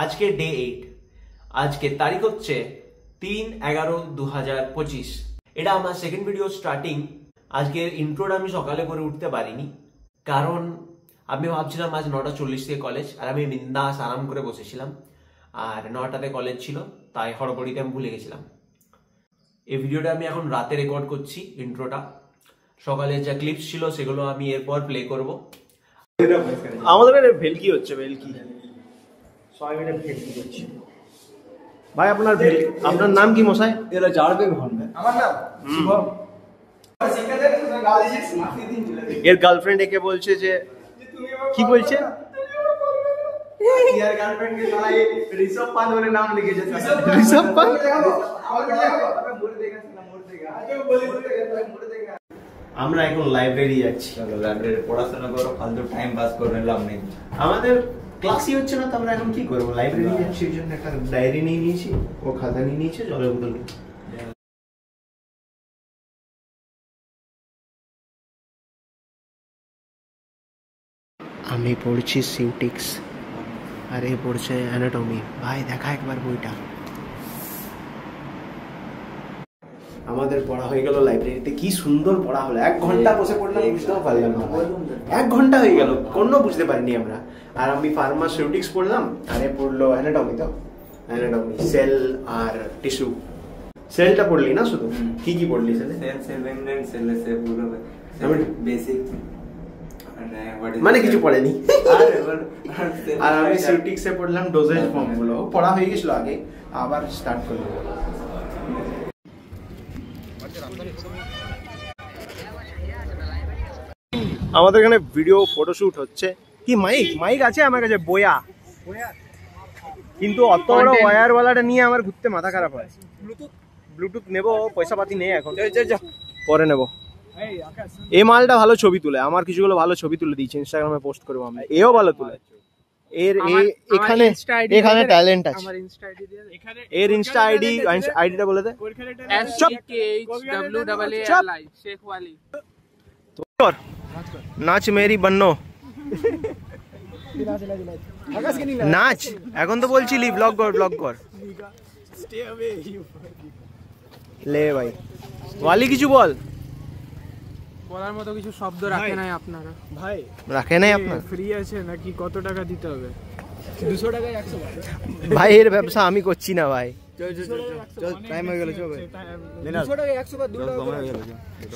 আজকে ডে 8। আজকে তারিখ হচ্ছে 3/11/2025। এটা আমার সেকেন্ড ভিডিও স্টার্টিং। আজকের ইন্ট্রোটা আমি সকালে করে উঠতে পারিনি, কারণ আমি ভাবছিলাম আজ 9:40 থেকে কলেজ, আর আমি বিন্দাস আরাম করে বসেছিলাম, আর 9টাতে কলেজ ছিল, তাই হড়বড়িতে আমি ভুলে গেছিলাম। এই ভিডিওটা আমি এখন রাতে রেকর্ড করছি। ইন্ট্রোটা সকালে যা ক্লিপস ছিল সেগুলো আমি এরপর প্লে করব। আমাদের এখানে ভেলকি হচ্ছে, ভেলকি সবাই মিলে ভেলকি করছি। ভাই আপনার নাম কি মশাই? এরা জানবে ভন। আমার নাম শুভম। এর গার্লফ্রেন্ড একে বলছে যে কি বলছে, ইয়ার গার্লফ্রেন্ড के साला ये ऋषभ पाल वाले नाम लिखे जैसे ऋषभ पाल আমরা এখন লাইব্রেরি যাচ্ছি। চলো লাইব্রেরি পড়াশোনা করো, ফালতু টাইম পাস করে লাভ নেই। আমাদের ক্লাসই হচ্ছে না, তো আমরা এখন কি করবো? লাইব্রেরি যাচ্ছি, ওই জন্য একটা ডায়েরি নিয়ে নিয়েছি, ও খাতা নিয়ে নিয়েছে, জলের বোতল। আমি পড়ছি সিউটিক্স, আর এ পড়ছে অ্যানাটমি। ভাই দেখা একবার বইটা। আমাদের পড়া হয়ে গেল লাইব্রেরিতে, কি সুন্দর পড়া হলো। 1 ঘন্টা বসে পড়লাম, বুঝতেও পারলাম না। 1 ঘন্টা হয়ে গেল, কোনো বুঝতে পারিনি আমরা। আর আমি ফার্মাসিউটিক্স পড়লাম, আর এ পড়লো অ্যানাটমি। তো অ্যানাটমি, সেল আর টিস্যু। সেলটা পড়লি না শুধু? কি কি পড়লি সেলে? সেল মেমব্রেন, সেল পুরো বেসিক মানে কিছু পড়েনি। আর আমি সিউটিক্সে পড়লাম ডোজেজ ফর্ম গুলো। পড়া হয়ে গেছিল আগে, আবার স্টার্ট করলাম। আমাদের এখানে ভিডিও ফটোশুট হচ্ছে। কি মাইক আছে আমার কাছে, বয়া, কিন্তু অত বড় ওয়্যার ওয়ালাটা নিয়ে আমার ঘুরতে মাথা খারাপ হয়। ব্লুটুথ নেবো, পয়সা পাতি নেই এখন, পরে নেবো। এই মালটা ভালো ছবি তুলে, আমার কিছুগুলো ভালো ছবি তুলে দিয়েছে, ইনস্টাগ্রামে পোস্ট করবো আমরা। এও ভালো তুলে, এখানে ট্যালেন্ট আছে। এর ইনস্টা আইডিটা বলে দে। নাচ মেরি বন্নো, নাচ। এখন তো বলছিলি ব্লগ কর। লে ভাই ওয়ালি কিছু বল। বলার মতো কিছু শব্দ রাখে নাই আপনারা। ভাই রাখে নাই আপনারা? ফ্রি আছে নাকি কত টাকা দিতে হবে? 200 টাকায় 100 ভাই এর ব্যবসা আমি করছি না ভাই। চল টাইম হয়ে গেল, চল 200 টাকায় 100 বার 2 টাকা হয়ে গেল।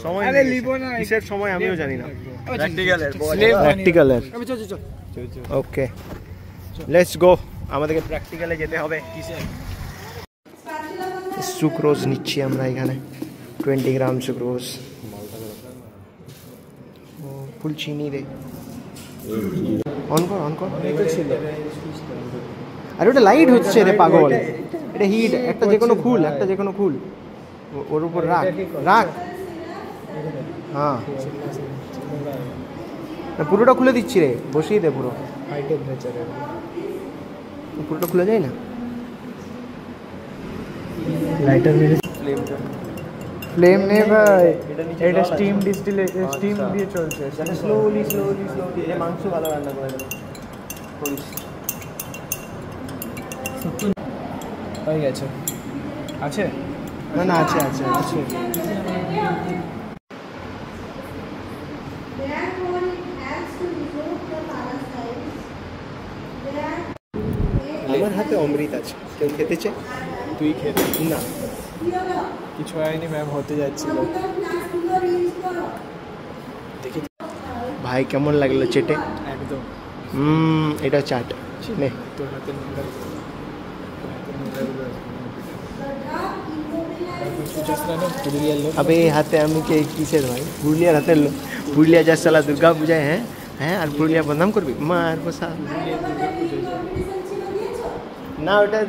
সময় আরে লিবো না, কিসের সময় আমিও জানি না। প্র্যাকটিক্যালের আমি চল ওকে লেটস গো। আমাদেরকে প্র্যাকটিক্যালে যেতে হবে। কিসে? সুক্রোজ নিচ্ছি আমরা এখানে, 20 গ্রাম সুক্রোজ। ফুল চিনি রে। অন কর। আরে ওটা লাইট হচ্ছে রে পাগল, এটা হিট। একটা যে কোনো খুল, ওর উপর রাখ। হ্যাঁ পুরোটা খুলে দিচ্ছি রে, বসিয়ে দে পুরো। হাই টেম্পারেচারে পুরোটা খুলে যায় না। লাইটার মেরে ফ্লেম নেই ভাই, এটা স্টিম দিয়ে চলছে। স্লোলি এই মাংস ভালো রান্না করে হয়ে গেছে। আছে না আছে। আমার হাতে অমৃত আছে, কেউ খেতে চায়? তুই খেতে না, কিছু হয়নি, ম্যাম হতে যাচ্ছিল। ভাই কেমন লাগলো চেটে? একদম এটা চাট নে। তোর হাতে अबे हाथे আমি কে কিসের ভাই? পুরুলিয়ার হাতে পুরুলিয়া যা সালা দুর্গা পূজায় হ্যাঁ আর পুরুলিয়া বদনাম করবি? মার বসা না, ওটা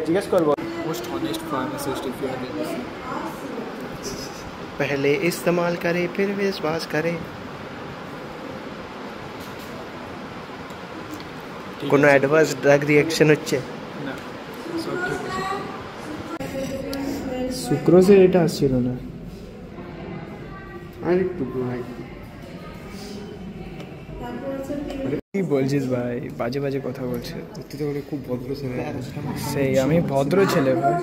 জিজ্ঞেস করবো। Most honest pharmacist if you are listening, पहले इस्तेमाल करे फिर विश्वास करे। কোনো অ্যাডভান্স ড্রাগ রিঅ্যাকশন হচ্ছে না? সব ঠিক আছে। সুক্রোজের এটা আসছিল না, আরেকটু ভাই। বলছিস ভাই? বাজে বাজে কথা বলছে। তুই তো বলে খুব ভদ্র ছেলে। সেই আমি ভদ্র ছেলে ভাই।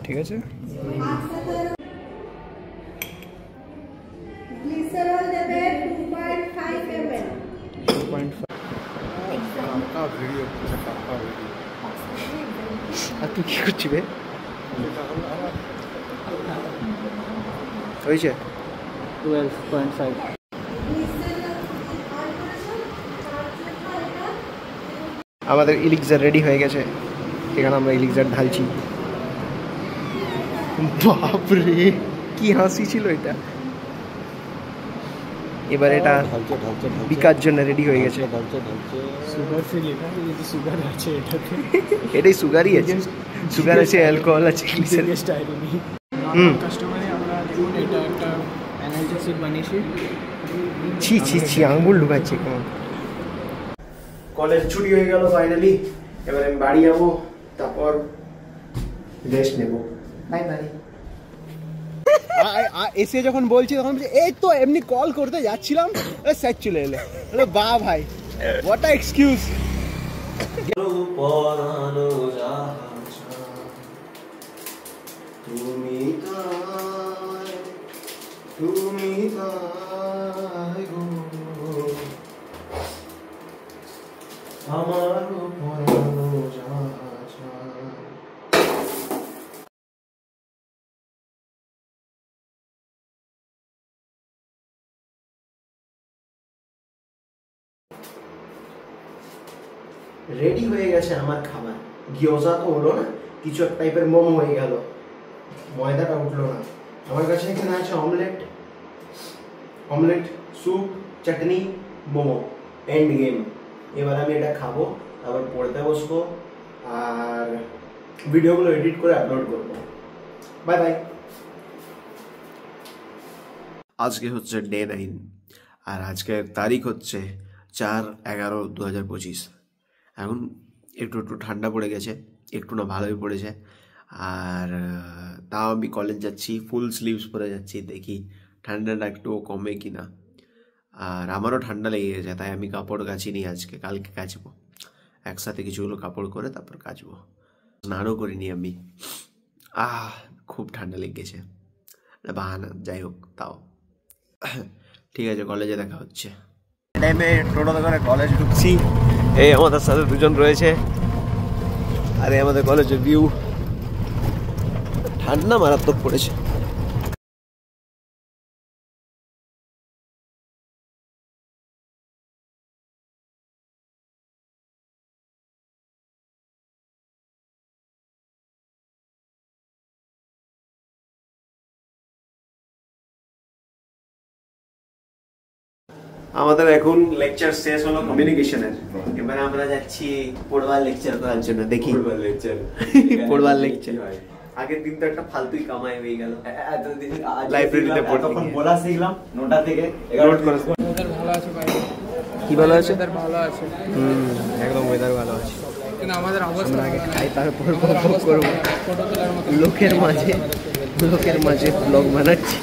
ঠিক আছে। গ্লিসারল দেবে 2.5 ml 2.5। কাকা ভিডিও কাকা ভিডিও। আর তুই কি করছিস বে? হয়েছে 12.5। আমাদের ইলিক্সার রেডি হয়ে গেছে। এখানে আমরা ইলিক্সার ঢালছি। বাপরে কি হাসি ছিল এটা। এবার এটা বিকার জন্য রেডি হয়ে গেছে। সুগার ফ্রি লেখা, কিন্তু সুগার আছে এটাতে। এটাই সুগারই আছে, সুগার আছে, অ্যালকোহল আছে, স্টাইরিনি। কাস্টমারে আমরা দেখুন এটা একটা অ্যানালজেসিক বানিয়েছি। ছি ছি ছি আঙুল ঢুকাচ্ছে কেমন। কলেজ ছুটি হয়ে গেল ফাইনালি। এবার আমি বাড়ি যাবো, তারপর রেস্ট নেব। Bye bye. এসে যখন বলছি তখন বলছি এই তো এমনি কল করতে যাচ্ছিলাম, স্যার চলে এলো। বাহ ভাই, হোয়াট আ এক্সকিউজ। তুমি তুমি আমার পরানো জাহাজ। রেডি হয়ে গেছে আমার খাবার। গিয়োজা তো হলো না, কিছু এক টাইপের মোমো হয়ে গেল, ময়দাটা উঠলো না। আমার কাছে এখানে আছে omelette, soup, chutney, momo, and game. এবার আমি এটা খাবো, তারপর পড়তে বসবো আর ভিডিওগুলো এডিট করে আপলোড করবো। Bye bye. আজকে হচ্ছে ডে 9 আর আজকের তারিখ হচ্ছে 4/11/2025। এখন একটু ঠান্ডা পড়ে গেছে, একটু না ভালোই পড়েছে। আর তাও আমি কলেজ যাচ্ছি, ফুল স্লিভস পরে যাচ্ছি, দেখি ঠান্ডাটা একটু কমে কি না। আর আমারও ঠান্ডা লেগে গেছে, তাই আমি কাপড় কাচিনি আজকে, কালকে কাচবো। একসাথে কিছুগুলো কাপড় করে তারপর কাচবো। স্নানও করিনি আমি। খুব ঠান্ডা লেগে গেছে, বাহানা, যাই হোক তাও ঠিক আছে। কলেজে দেখা হচ্ছে। টাইমে টোটোতে করে কলেজ ঢুকছি। এই আমাদের সাথে দুজন রয়েছে, আরে আমাদের কলেজের ভিউ। ঠান্ডা মারাত্মক পড়েছে। আমাদের এখন লেকচার শেষ হলো কমিউনিকেশনের। এবারে আমরা যাচ্ছি পড়বার লেকচার করার জন্য। দেখি পড়বার লেকচার। আগের দিন তো একটা ফালতুই কামাই হয়ে গেল। এতদিন লাইব্রেরিতে তখন বলা শিখলাম 9টা থেকে 11টা। ভালো আছে ভাই। কি ভালো আছে? ভালো আছে। একদম ওয়েদার ভালো আছে। কিন্তু আমাদের অবস্থা আগে খাই তারপর করবো। লোকের মাঝে ব্লগ বানাচ্ছি।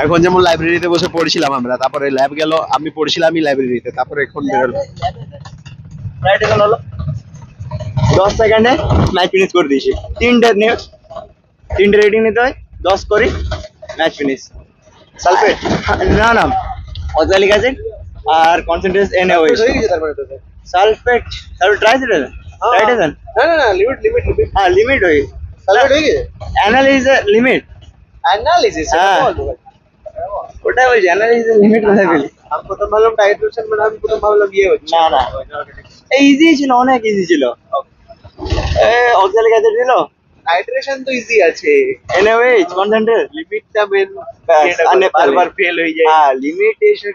এখন যেমন লাইব্রেরিতে বসে পড়ছিলাম আমরা, তারপরে ল্যাব গেল, আমি পড়ছিলামই লাইব্রেরিতে, তারপরে এখন বেরোলো। রাইট এখন হলো 10 সেকেন্ডে ম্যাচ ফিনিশ করে দিয়েছি। 3টে রেটিং নিতে হয়, 10 করি, ম্যাচ ফিনিশ। সালফেট না অক্সালিক অ্যাসিড আর কনসেন্ট্রেট NaOH। সালফেট ট্রাইসিডেন রাইটেশন না লিমিট হ্যাঁ লিমিট হই সালফেট হয়ে গেছে। অ্যানালিসিস লিমিট হ্যাঁ ওটাই বলছি, অ্যানালিসিস লিমিট কোথায় পেলি? আমি প্রথম ভাবলাম টাইট্রেশন, মানে আমি প্রথম ভাবলাম ইয়ে হচ্ছে। না ইজি ছিল, অনেক ইজি ছিল। অক্সালিক অ্যাসিড ছিল, টাইট্রেশন তো ইজি আছে। NaOH কনসেন্ট্রেট লিমিটটা মেন, বারবার ফেল হয়ে যায়। হ্যাঁ লিমিট এসে।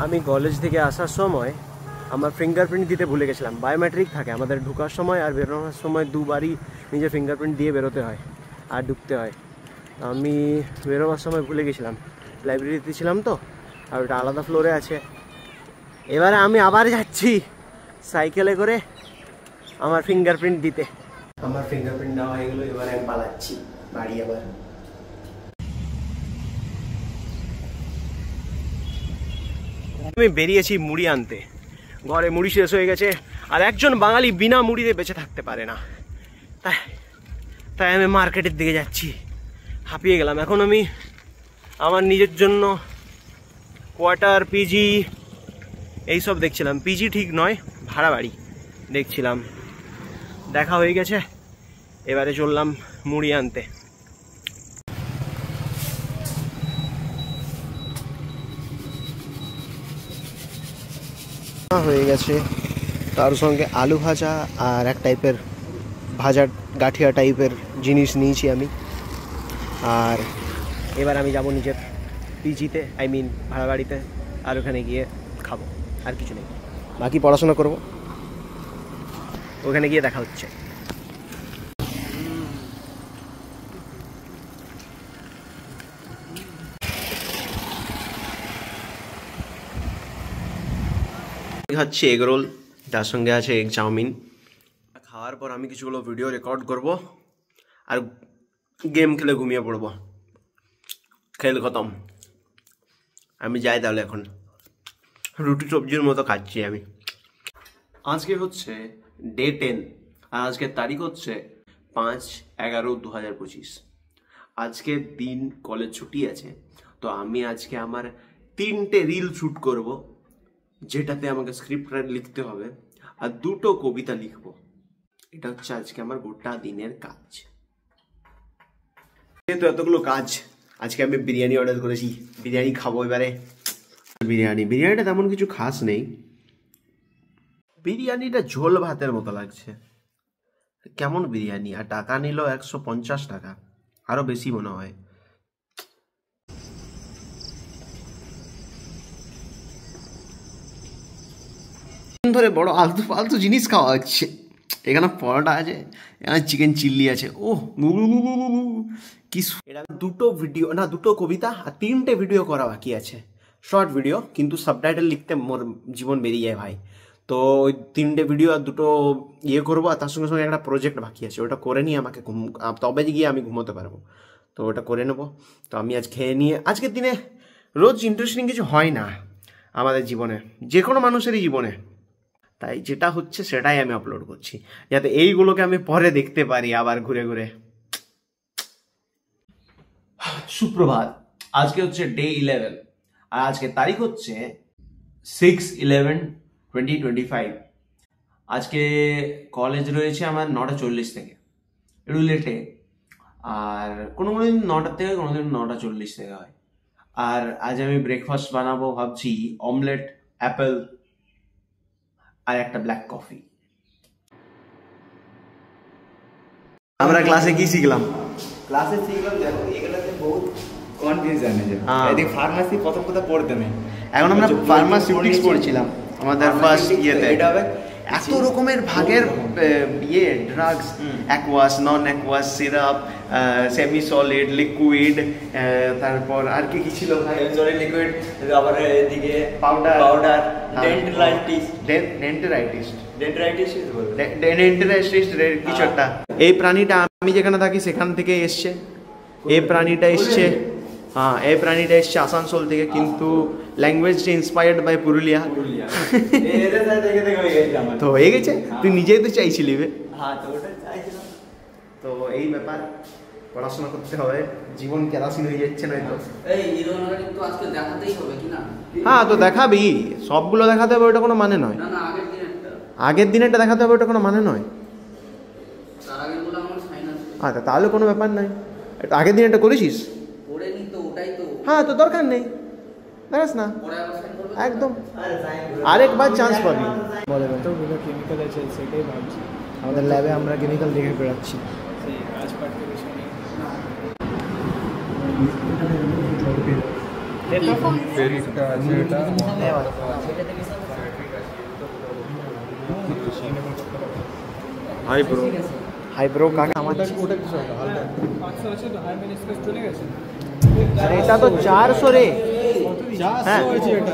আমি কলেজ থেকে আসার সময় আমার ফিঙ্গারপ্রিন্ট দিতে ভুলে গেছিলাম। বায়োমেট্রিক থাকে আমাদের ঢোকার সময় আর বেরোনোর সময় দুবারই নিজের ফিঙ্গারপ্রিন্ট দিয়ে বেরোতে হয় আর ঢুকতে হয়। আমি বেরোবার সময় ভুলে গেছিলাম, লাইব্রেরিতে ছিলাম তো, আর ওটা আলাদা ফ্লোরে আছে। এবারে আমি আবার যাচ্ছি সাইকেলে করে আমার ফিঙ্গারপ্রিন্ট দিতে। আমার ফিঙ্গারপ্রিন্ট দেওয়া হয়ে গেলো, এবারে আমি পালাচ্ছি বাড়ি। আবার আমি বেরিয়েছি মুড়ি আনতে, ঘরে মুড়ি শেষ হয়ে গেছে, আর একজন বাঙালি বিনা মুড়িতে বেঁচে থাকতে পারে না, তাই আমি মার্কেটের দিকে যাচ্ছি। হাঁপিয়ে গেলাম। এখন আমি আমার নিজের জন্য কোয়ার্টার, পিজি এইসব দেখছিলাম। পিজি ঠিক নয়, ভাড়া বাড়ি দেখছিলাম। দেখা হয়ে গেছে, এবারে চললাম মুড়ি আনতে। হয়ে গেছে, তার সঙ্গে আলু ভাজা আর এক টাইপের ভাজা গাঠিয়া টাইপের জিনিস নিয়েছি আমি। আর এবার আমি যাব নিজের পিজিতে, আই মিন ভাড়া বাড়িতে, আর ওখানে গিয়ে খাবো, আর কিছু নেই। বাকি পড়াশোনা করব, ওখানে গিয়ে দেখা হচ্ছে। হচ্ছে এগ রোল, তার সঙ্গে আছে এগ চাউমিন। খাওয়ার পর আমি কিছুগুলো ভিডিও রেকর্ড করব আর গেম খেলে ঘুমিয়ে পড়বো। খেল খতম। আমি যাই তাহলে, এখন রুটি সবজির মতো খাচ্ছি আমি। আজকে হচ্ছে ডে 10 আর আজকের তারিখ হচ্ছে 5/11/2025। আজকের দিন কলেজ ছুটি আছে, তো আমি আজকে আমার 3টে রিল শ্যুট করব, যেটাতে আমাকে স্ক্রিপ্ট লিখতে হবে আর 2টো কবিতা লিখবো। এটা হচ্ছে আজকে আমার গোটা দিনের কাজ। যেহেতু এতগুলো কাজ, আজকে আমি বিরিয়ানি অর্ডার করেছি, বিরিয়ানি খাবো এবারে। বিরিয়ানিটা তেমন কিছু খাস নেই, বিরিয়ানিটা ঝোল ভাতের মতো লাগছে। কেমন বিরিয়ানি, আর টাকা নিল 150 টাকা, আরো বেশি মনে হয়। ধরে বড় আলতু ফালতু জিনিস খাওয়া হচ্ছে। এখানে পরোটা আছে, এখানে চিকেন চিল্লি আছে। ও কি! এটা 2টো ভিডিও না, 2টো কবিতা আর 3টে ভিডিও করা বাকি আছে, শর্ট ভিডিও, কিন্তু সাবটাইটেল লিখতে মোর জীবন বেরিয়ে যায় ভাই। তো ওই 3টে ভিডিও আর 2টো ইয়ে করবো, আর তার সঙ্গে সঙ্গে একটা প্রজেক্ট বাকি আছে, ওটা করে নিয়ে আমাকে তবে গিয়ে আমি ঘুমোতে পারবো। তো ওটা করে নেবো। তো আমি আজ খেয়ে নিয়ে, আজকের দিনে রোজ ইন্টারেস্টিং কিছু হয় না আমাদের জীবনে, যে কোনো মানুষেরই জীবনে, তাই যেটা হচ্ছে সেটাই আমি আপলোড করছি, যাতে এইগুলোকে আমি পরে দেখতে পারি আবার ঘুরে ঘুরে। সুপ্রভাত। আজকে হচ্ছে ডে 11 আর আজকে তারিখ হচ্ছে 6/11/2025। আজকে কলেজ রয়েছে আমার 9:40 থেকে, একটু লেটে, আর কোনো দিন 9টা থেকে, কোনো দিন 9:40 থেকে হয়। আর আজ আমি ব্রেকফাস্ট বানাবো ভাবছি, অমলেট, অ্যাপেল আর একটা ব্ল্যাক কফি। আমরা ক্লাসে কি শিখলাম? ক্লাসে শিখলাম, দেখো এগুলোতে বহুত কনফিউশন আছে। এদিকে ফার্মাসি প্রথম কথা পড়তে নেই, এখন আমরা ফার্মাসিউটিক্স পড়ছিলাম আমাদের ফার্স্ট ইয়েতে। এটা হবে এত রকমের ভাগের ইয়ে drugs, aqueous, non aqueous, syrup, semi solid, liquid, তারপর আর কি কি ছিল ভাই? সলিড, লিকুইড, আবার এদিকে পাউডার, ডেন্টারাইটিস কিছু একটা। এই প্রাণীটা আমি যেখানে থাকি সেখান থেকে এসছে। এই প্রাণীটা এসছে, হ্যাঁ, এই প্রাণীটা এসছে আসানসোল থেকে, কিন্তু ল্যাঙ্গুয়েজটা ইন্সপায়ার্ড বাই পুরুলিয়া। তো হয়ে গেছে, তুই নিজেই তো চাইছিলি। তো এই ব্যাপার, পড়াশোনা করতে হবে, জীবন কেরাসিন হয়ে যাচ্ছে নয়তো। হ্যাঁ, তো দেখাবি, সবগুলো দেখাতে হবে, ওটা কোনো মানে নয়। আগের দিনেরটা দেখাতে হবে, ওটা কোনো মানে নয়। আচ্ছা, তাহলে কোনো ব্যাপার নাই। আগের দিনেরটা করেছিস? হ্যাঁ, তো দরকার নেই, দেখাস না একদম, আরেকবার চান্স পাবি। বলে তো কেমিক্যাল আছে, সেটাই ভাবছি। আমাদের ল্যাবে আমরা কেমিক্যাল দেখে বেড়াচ্ছি। কাজ পাঠতে বেশি নেই। দিয়েছি। হাই ব্রো, হাই ব্রো কাকে আমার ওটা কিছু একটা হালকা 500 আছে তো হাই মেনিস্কাস চলে গেছে। আরে এটা তো 400 রে। হ্যাঁ হয়েছে এটা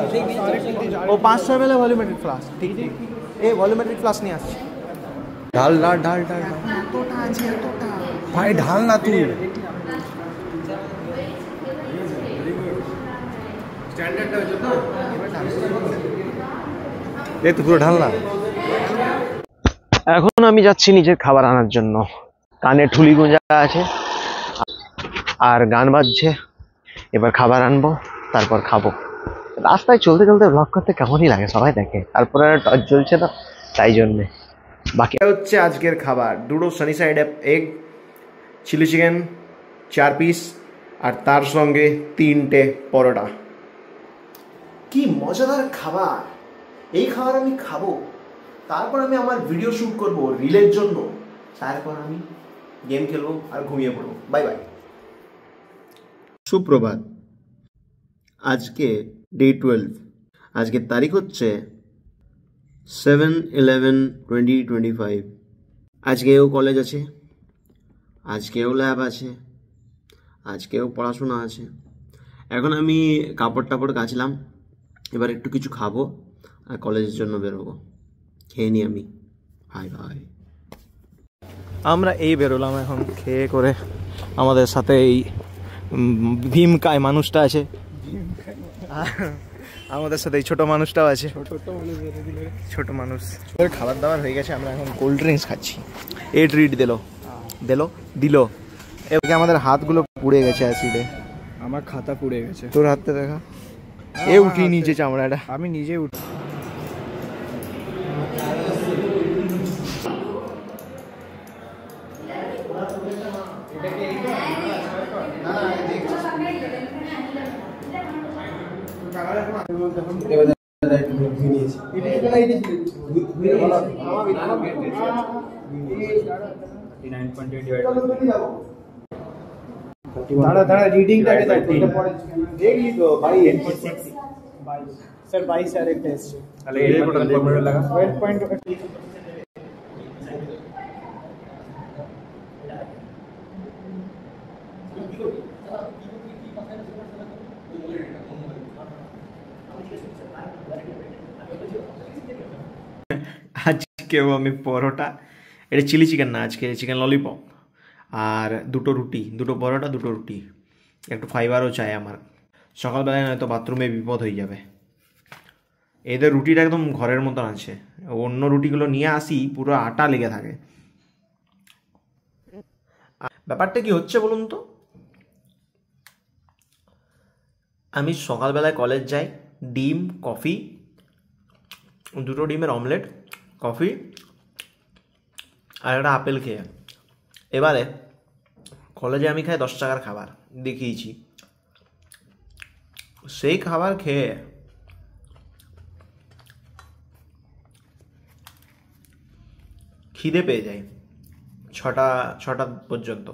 ও 500 ml ভলিউমেট্রিক ফ্লাস্ক। ঠিক ঠিক এই ভলিউমেট্রিক ফ্লাস্ক নিয়ে আসছি। ঢাল ঢাল ঢাল ঢাল এতটা আছে এতটা ভাই ঢাল না তুই স্ট্যান্ডার্ডটা হচ্ছে তো এই তো পুরো ঢাল না। এখন আমি যাচ্ছি নিজের খাবার আনার জন্য। কানে ঠুলি গুঁজা আছে আর গান বাজছে। এবার খাবার আনবো, তারপর খাবো। রাস্তায় চলতে চলতে ব্লগ করতে কেমনই লাগে, সবাই দেখে। তারপরে টর্চ জ্বলছে না, তাই জন্যে। বাকি হচ্ছে আজকের খাবার, দুটো sunny side egg, chilli chicken 4 piece, আর তার সঙ্গে 3টে পরোটা। কি মজাদার খাবার! এই খাবার আমি খাবো, তারপর আমি আমার ভিডিও শ্যুট করব রিলের জন্য, তারপর আমি গেম খেলবো আর ঘুমিয়ে পড়বো। Bye bye. সুপ্রভাত। আজকে ডে 12। আজকের তারিখ হচ্ছে 7/11/2025। আজকেও কলেজ আছে, আজকেও ল্যাব আছে, আজকেও পড়াশোনা আছে। এখন আমি কাপড় টাপড় কাচলাম, এবার একটু কিছু খাবো আর কলেজের জন্য বেরোবো। খেয়ে নি আমি। হাই ভাই, আমরা এই বেরোলাম এখন খেয়ে করে। আমাদের সাথে এই ভীমকায় মানুষটা আছে, আমাদের সাথে এই ছোট মানুষটাও আছে। ছোট মানুষ। খাবার দাবার হয়ে গেছে, আমরা এখন কোল্ড ড্রিঙ্কস খাচ্ছি। এ ট্রিট দিল। এবার আমাদের হাতগুলো পুড়ে গেছে অ্যাসিডে। আমার খাতা পুড়ে গেছে। তোর হাতটা দেখা, এ উঠিয়ে নিচে চামড়াটা। আমি নিজে উঠি। দাঁড়া রিডিংটা আগে দেখলি তো ভাই। স্যার 22 আর একটা এসছে, তাহলে এই টোটাল কম্পিউটার লাগা 12.5। আজকেও আমি পরোটা, এটা চিলি চিকেন না, আজকে চিকেন ললিপপ, আর দুটো রুটি, দুটো পরোটা, দুটো রুটি। একটু ফাইবারও চাই আমার, সকালবেলায় নয়তো বাথরুমে বিপদ হয়ে যাবে। এদের রুটিটা একদম ঘরের মতন আছে, অন্য রুটিগুলো নিয়ে আসি পুরো আটা লেগে থাকে। ব্যাপারটা কি হচ্ছে বলুন তো, আমি সকালবেলায় কলেজ যাই, ডিম, কফি, দুটো ডিমের অমলেট, কফি আর একটা আপেল খেয়ে। এবারে কলেজে আমি খাই 10 টাকার খাবার, দেখিয়েছি। সেই খাবার খেয়ে খিদে পেয়ে যায় 6টা পর্যন্ত।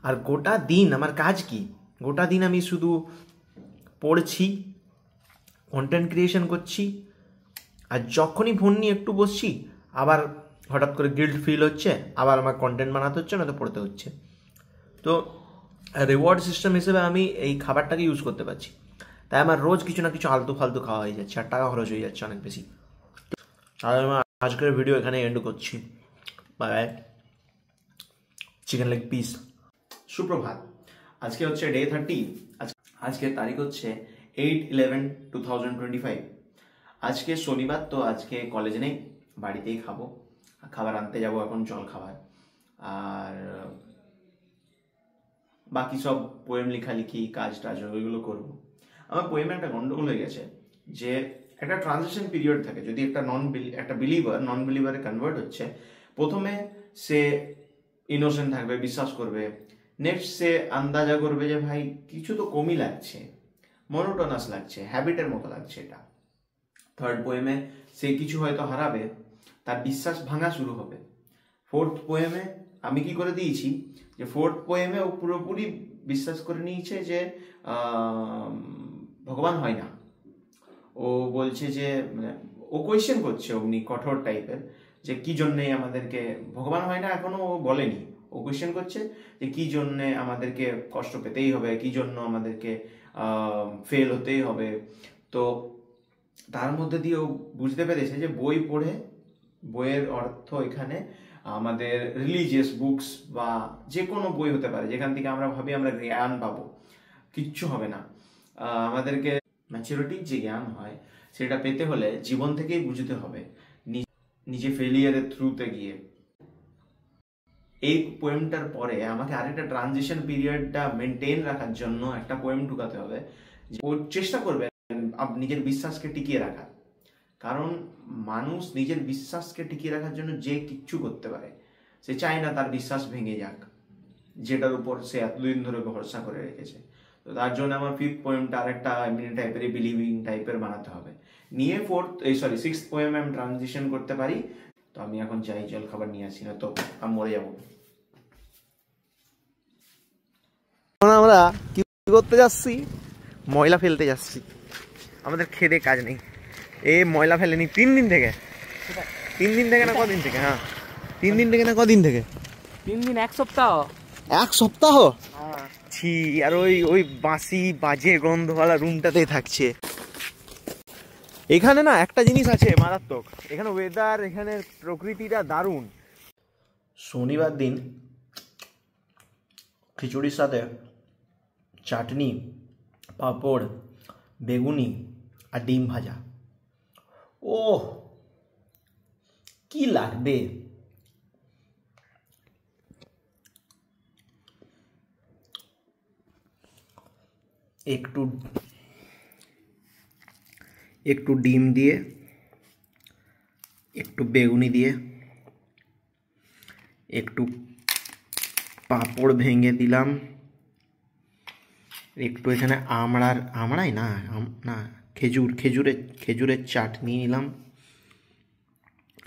আর গোটা দিন আমার কাজ কি? গোটা দিন আমি শুধু পড়ছি, কন্টেন্ট ক্রিয়েশন করছি, আর যখনই ফোন নিয়ে একটু বসছি আবার হঠাৎ করে গিল্ট ফিল হচ্ছে, আবার আমার কন্টেন্ট বানাতে হচ্ছে, না তো পড়তে হচ্ছে। তো রিওয়ার্ড সিস্টেম হিসেবে আমি এই খাবারটাকে ইউজ করতে পারছি, তাই আমার রোজ কিছু না কিছু আলতু ফালতু খাওয়া হয়ে যাচ্ছে, আর টাকা খরচ হয়ে যাচ্ছে অনেক বেশি। আর আমি আজকের ভিডিও এখানে এন্ড করছি। বাই। Chicken leg piece. সুপ্রভাত। আজকে হচ্ছে ডে 30। আজকের তারিখ হচ্ছে 8/11/2025। আজকে শনিবার, তো আজকে কলেজ নেই, বাড়িতেই খাবো। খাবার আনতে যাব এখন, জল খাবার। আর বাকি সব পোয়েম লেখালেখি, কাজ টাজ ওইগুলো করবো। আমার পোয়েমে একটা গন্ডগোল হয়ে গেছে যে একটা ট্রানজিশন পিরিয়ড থাকে। যদি একটা নন বিলিভারে কনভার্ট হচ্ছে, প্রথমে সে ইনোসেন্ট থাকবে, বিশ্বাস করবে। নেক্সট সে আন্দাজা করবে যে ভাই কিছু তো কমই লাগছে, মনোটোনাস লাগছে, হ্যাবিটের মতো লাগছে এটা। থার্ড পোয়েমে সে কিছু হয়তো হারাবে, তার বিশ্বাস ভাঙা শুরু হবে। ফোর্থ পোয়েমে আমি কি করে দিয়েছি যে ফোর্থ পোয়েমে ও পুরোপুরি বিশ্বাস করে নিয়েছে যে ভগবান হয় না। ও বলছে যে ও কোয়েশ্চেন করছে অমনি কঠোর টাইপের, যে কি জন্যে আমাদেরকে, ভগবান হয় না এখনো ও বলেনি, ও কোয়েশ্চেন করছে যে কি জন্যে আমাদেরকে কষ্ট পেতেই হবে, কি জন্য আমাদেরকে ফেল হতেই হবে। তো তার মধ্যে দিয়ে ও বুঝতে পেরেছে যে বই পড়ে, বইয়ের অর্থ এখানে আমাদের রিলিজিয়াস বুকস বা যে কোনো বই হতে পারে যেখান থেকে আমরা ভাবি আমরা জ্ঞান পাবো, কিচ্ছু হবে না। আমাদেরকে ম্যাচুরিটির যে জ্ঞান হয় সেটা পেতে হলে জীবন থেকেই বুঝতে হবে, নিজে ফেলিয়ারের থ্রুতে গিয়ে। এই পোয়েমটার পরে আমাকে আরেকটা ট্রানজিশন পিরিয়ডটা মেনটেন রাখার জন্য একটা পোয়েম ঢুকাতে হবে। ও চেষ্টা করবে নিজের বিশ্বাসকে টিকিয়ে রাখার, কারণ মানুষ নিজের বিশ্বাসকে টিকিয়ে রাখার জন্য যে কিচ্ছু করতে পারে, সে চায় না তার বিশ্বাস ভেঙে যাক, যেটার উপর সে এতদিন ধরে ভরসা করে রেখেছে। তো তার জন্য আমার ফিফথ পোয়েমটা আরেকটা এমনি টাইপের বিলিভিং টাইপের বানাতে হবে, নিয়ে সিক্সথ পোয়েমে আমি ট্রানজিশন করতে পারি। তো আমি এখন যাই, জল খাবার নিয়ে আসি, না তো আমি মরে যাবো। আমরা কি করতে যাচ্ছি? ময়লা ফেলতে যাচ্ছি। আমাদের খেদে কাজ নেই, এ ময়লা ফেলেনি 3 দিন থেকে। 3 দিন থেকে না কদিন থেকে? হ্যাঁ 3 দিন থেকে না কদিন থেকে? 3 দিন 1 সপ্তাহ। 1 সপ্তাহ? ছি, আর ওই বাসি বাজে গন্ধওয়ালা রুমটাতেই থাকছে। এখানে না একটা জিনিস আছে মারাত্মক, এখানে ওয়েদার, এখানে প্রকৃতিটা দারুণ। শনিবার দিন খিচুড়ির সাথে চাটনি, পাঁপড়, বেগুনি আর ডিম ভাজা, ও কি লাগবে! একটু ডিম দিয়ে, একটু বেগুনি দিয়ে, একটু পাঁপড় ভেঙে দিলাম, একটু এখানে খেজুরের চাটনি নিলাম,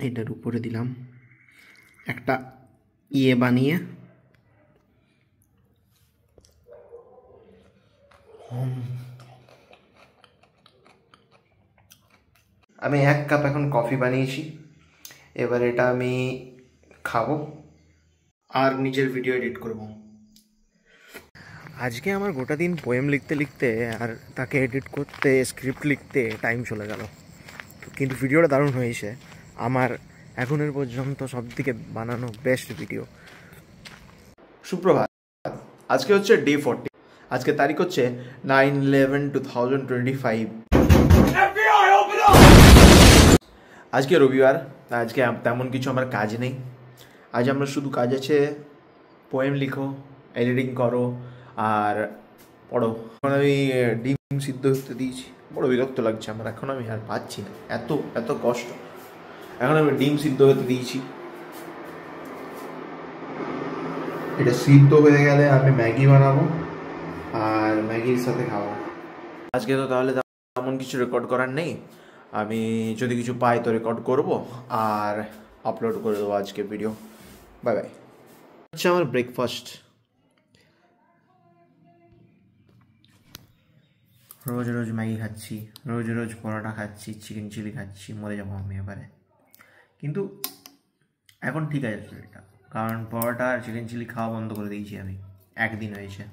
এটার উপরে দিলাম একটা বানিয়ে, আমি 1 কাপ এখন কফি বানিয়েছি। এবার এটা আমি খাবো আর নিজের ভিডিও এডিট করব। আজকে আমার গোটা দিন পোয়েম লিখতে লিখতে আর তাকে এডিট করতে, স্ক্রিপ্ট লিখতে টাইম চলে গেল, কিন্তু ভিডিওটা দারুণ হয়েছে। আমার এখনের পর্যন্ত সবথেকে বানানো বেস্ট ভিডিও। সুপ্রভাত, আজকে হচ্ছে ডে 40। আজকে তারিখ হচ্ছে 9/11/2025। আজকে রবিবার, আজকে তেমন কিছু আমার কাজ নেই। আজ আমরা শুধু কাজ আছে পোয়েম লিখো, এডিটিং করো আর পড়ো। এখন আমি ডিম সিদ্ধ হতে দিয়েছি, বড় বিরক্ত লাগছে আমার, এখন আমি আর পাচ্ছি না, এত কষ্ট। এখন আমি ডিম সিদ্ধ হতে দিয়েছি, এটা সিদ্ধ হয়ে গেলে আমি ম্যাগি বানাবো আর ম্যাগির সাথে খাবো। আজকে তো তাহলে তেমন কিছু রেকর্ড করার নেই, আমি যদি কিছু পাই তো রেকর্ড করব আর আপলোড করে দেবো আজকে ভিডিও। Bye bye. হচ্ছে আমার ব্রেকফাস্ট। রোজ রোজ ম্যাগি খাচ্ছি, রোজ রোজ পরোটা খাচ্ছি, চিকেন চিলি খাচ্ছি, মরে যাবো আমি এবারে। কিন্তু এখন ঠিক আছে এটা, কারণ পরোটা আর চিকেন চিলি খাওয়া বন্ধ করে দিয়েছি আমি, 1 দিন হয়েছে।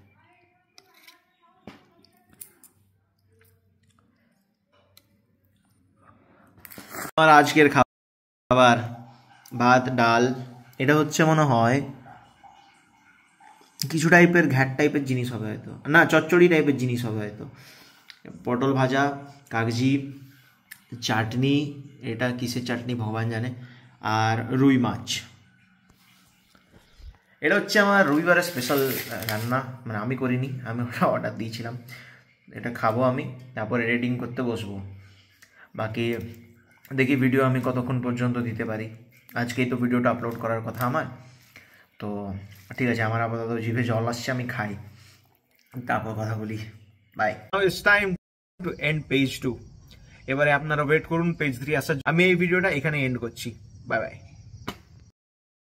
আমার আজকের খাবার ভাত, ডাল, এটা হচ্ছে মনে হয় কিছু টাইপের ঘ্যাট টাইপের জিনিস হবে হয়তো, না চচ্চড়ি টাইপের জিনিস হবে হয়তো। পটল ভাজা, কাগজি, চাটনি, এটা কিসের চাটনি ভগবান জানে, আর রুই মাছ। এটা হচ্ছে আমার রবিবারের স্পেশাল রান্না, মানে আমি করিনি, আমি ওটা অর্ডার দিয়েছিলাম। এটা খাবো আমি, তারপর এডিটিং করতে বসবো। বাকি দেখি ভিডিও আমি কতক্ষণ পর্যন্ত দিতে পারি। আজকেই তো ভিডিওটা আপলোড করার কথা আমার, তো ঠিক আছে। আমার আপাতত জিভে জল আসছে, আমি খাই, তারপর কথা বলি। Bye. It's time to end page 2। এবারে আপনারা ওয়েট করুন পেজ 3 আসার। আমি এই ভিডিওটা এখানে এন্ড করছি। Bye bye.